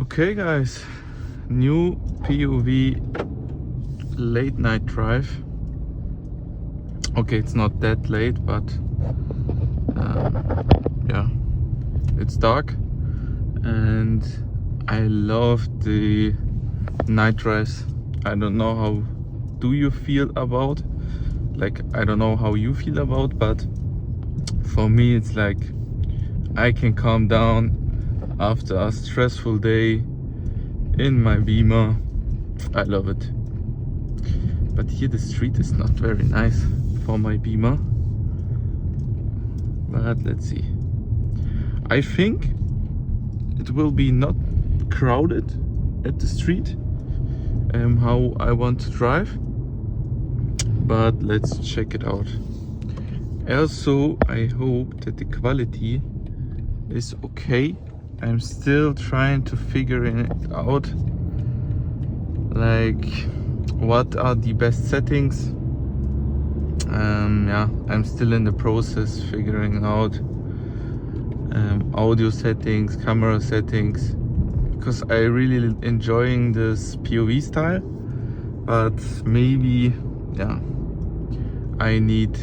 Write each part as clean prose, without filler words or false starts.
Okay guys, new POV late night drive. Okay, it's not that late, but yeah, it's dark and I love the night drives. I don't know how do you feel about, like, I don't know how you feel about, but for me it's like I can calm down after a stressful day in my Beamer. I love it. But here the street is not very nice for my Beamer. But let's see. I think it will be not crowded at the street, how I want to drive. But let's check it out. Also, I hope that the quality is okay. I'm still trying to figure it out, like what are the best settings. Yeah, I'm still in the process figuring out audio settings, camera settings, because I really enjoying this POV style, but maybe, yeah, I need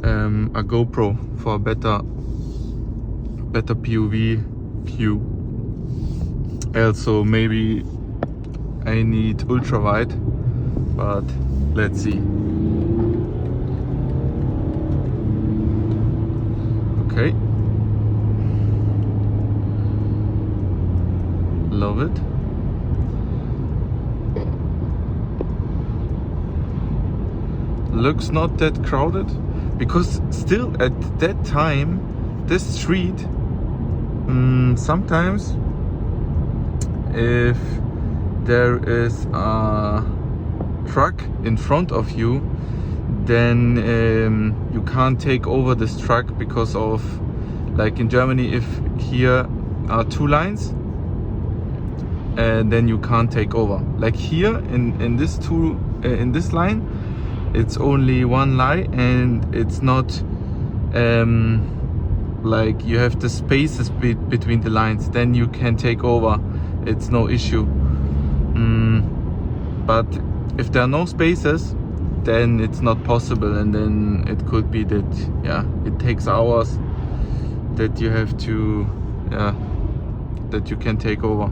a GoPro for a better POV view. Also maybe I need ultra wide, but let's see. Okay, love it. Looks not that crowded, because still at that time this street, sometimes if there is a truck in front of you, then you can't take over this truck because of, like in Germany, if here are two lines, then you can't take over. Like here in this line, it's only one line, and it's not like you have the spaces between the lines, then you can take over, it's no issue. But if there are no spaces, then it's not possible, and then it could be that, yeah, it takes hours that you have to, yeah, that you can take over.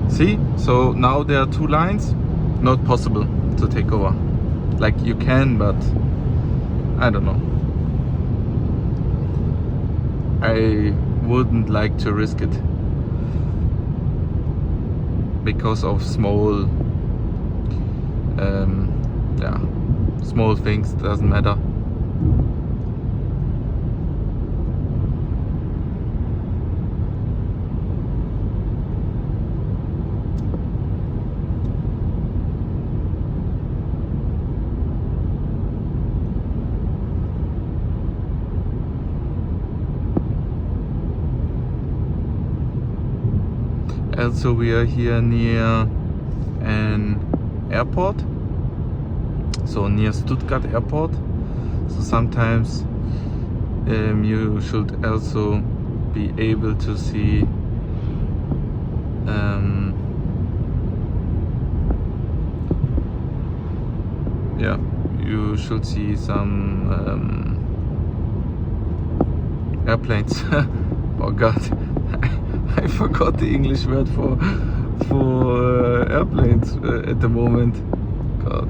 See, so now there are two lines, not possible to take over. Like you can, but I don't know. I wouldn't like to risk it because of small, yeah, small things, doesn't matter. Also, we are here near an airport, so near Stuttgart airport. So sometimes you should also be able to see yeah, you should see some airplanes. Oh God. I forgot the English word for airplanes at the moment. God.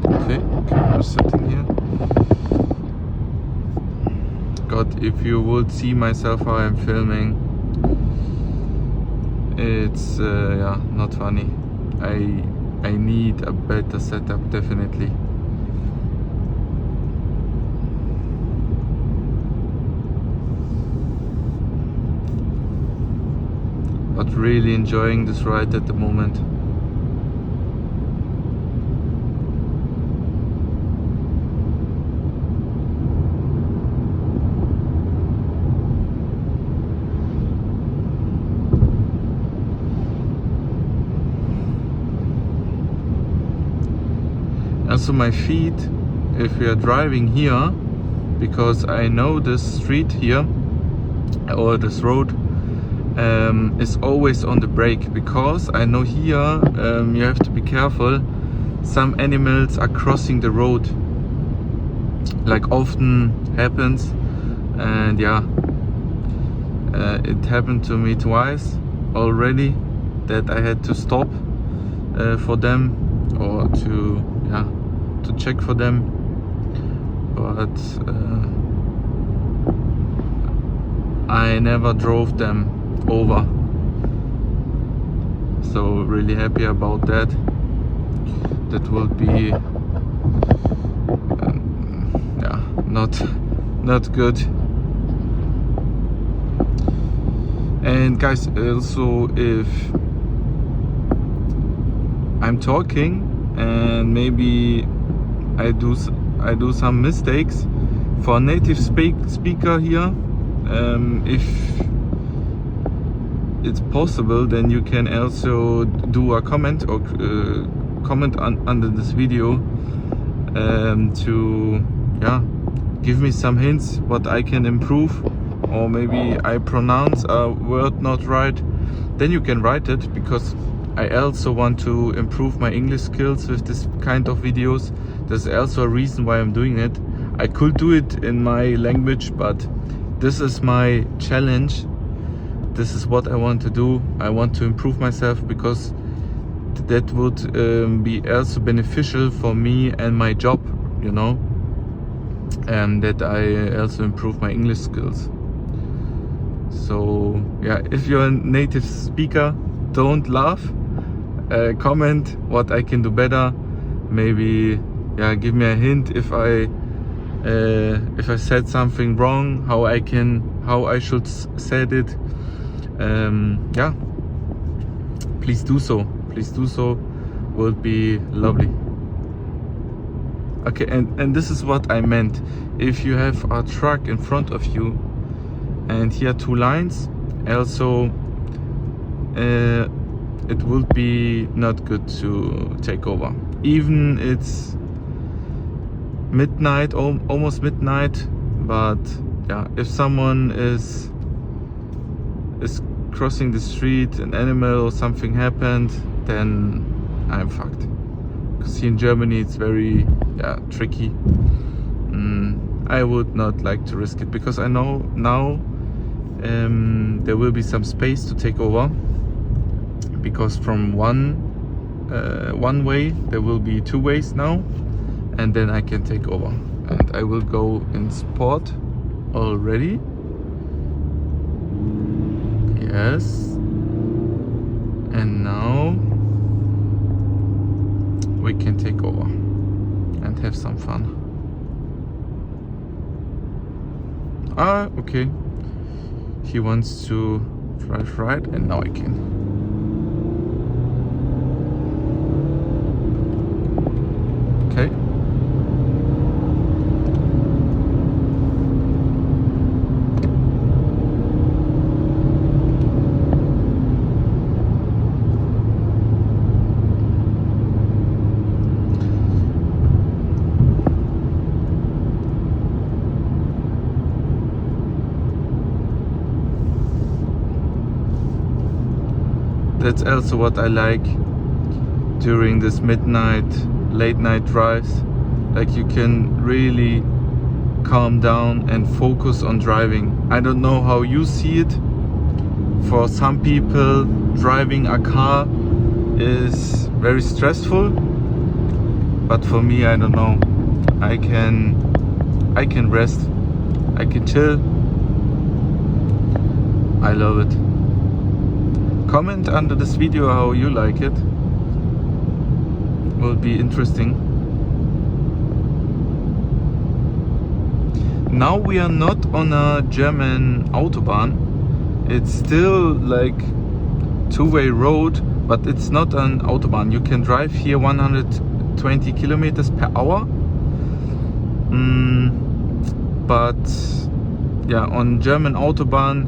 Okay, camera setting here. God, if you would see myself how I'm filming, it's yeah, not funny. I need a better setup, definitely. but really enjoying this ride at the moment. Also my feet, if we are driving here, because I know this street here or this road is always on the brake, because I know here you have to be careful. Some animals are crossing the road, like often happens, and yeah, it happened to me twice already that I had to stop for them, or to check for them, but I never drove them over, so really happy about that. That will be not good. And guys, also if I'm talking and maybe I do some mistakes, for a native speaker here, if it's possible, then you can also do a comment or comment under this video to give me some hints what I can improve, or maybe I pronounce a word not right. Then you can write it, because I also want to improve my English skills with this kind of videos. There's also a reason why I'm doing it. I could do it in my language, but this is my challenge. This is what I want to do. I want to improve myself, because that would be also beneficial for me and my job, you know, and that I also improve my English skills. So yeah, if you're a native speaker, don't laugh. Comment what I can do better. Maybe give me a hint if I said something wrong, how I should said it. Please do so. Please do so. Would be lovely. Okay, and this is what I meant. If you have a truck in front of you and here 2 lines, also it will be not good to take over. Even it's midnight, almost midnight, but if someone is crossing the street, an animal or something happened, then I'm fucked. Because here in Germany it's very tricky. I would not like to risk it, because I know now there will be some space to take over, because from one way there will be 2 ways now, and then I can take over, and I will go in sport already. Yes, and now we can take over and have some fun. Okay, he wants to drive right, and now I can. Okay. That's also what I like during this midnight, late night drives. Like, you can really calm down and focus on driving. I don't know how you see it. For some people, driving a car is very stressful, but for me, I don't know. I can rest, I can chill. I love it. Comment under this video how you like it. Will be interesting. Now we are not on a German Autobahn. It's still like two-way road, but it's not an autobahn. You can drive here 120 kilometers per hour. But yeah, on German autobahn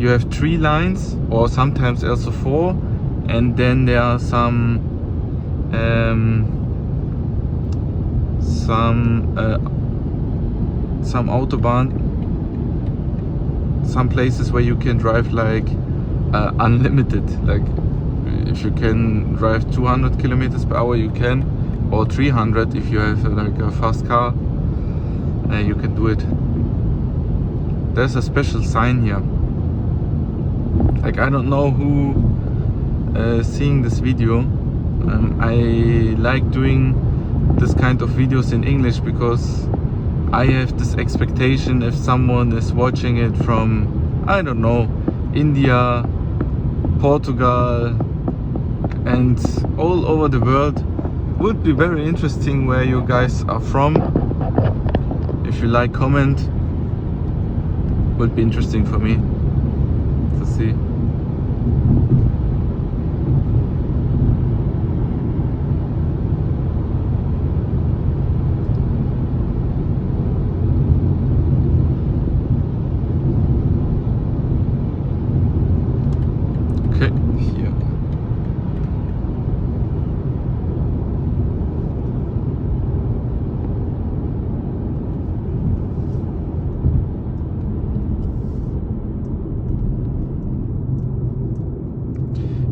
you have 3 lines, or sometimes also 4, and then there are some autobahn, some places where you can drive like unlimited. Like if you can drive 200 kilometers per hour, you can, or 300 if you have like a fast car. You can do it. There's a special sign here. Like I don't know who seeing this video. I like doing this kind of videos in English because I have this expectation if someone is watching it from, I don't know, India, Portugal, and all over the world, would be very interesting where you guys are from. If you like, comment, would be interesting for me to see. Okay, here.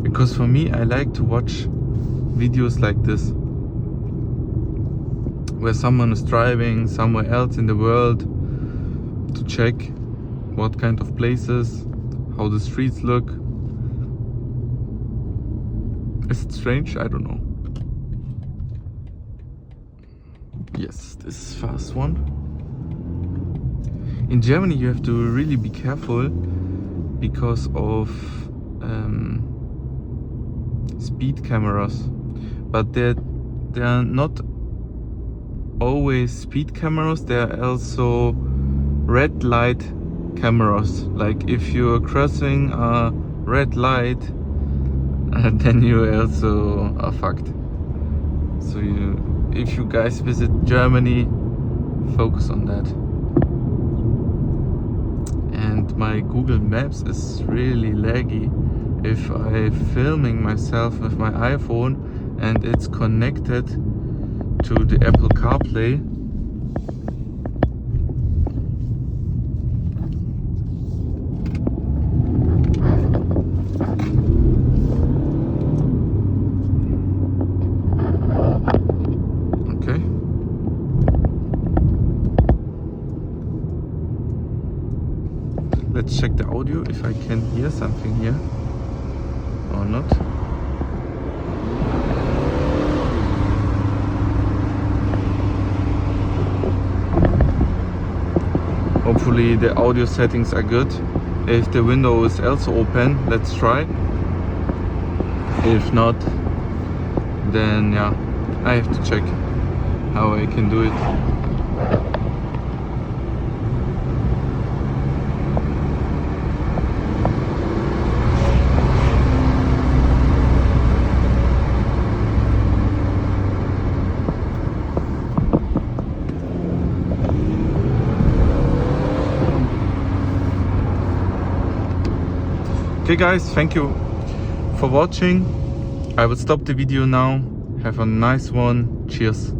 Because for me, I like to watch videos like this, where someone is driving somewhere else in the world to check what kind of places, how the streets look. Is it strange? I don't know. Yes, this is fast one. In Germany you have to really be careful because of speed cameras, but they are not always speed cameras. They are also red light cameras. Like if you are crossing a red light, then you also are fucked. So if you guys visit Germany, focus on that. And my Google Maps is really laggy. If I'm filming myself with my iPhone and it's connected to the Apple CarPlay, okay. Let's check the audio if I can hear something here or not. Hopefully the audio settings are good. If the window is also open, let's try. If not, then yeah, I have to check how I can do it. Okay guys, thank you for watching. I will stop the video now. Have a nice one. Cheers.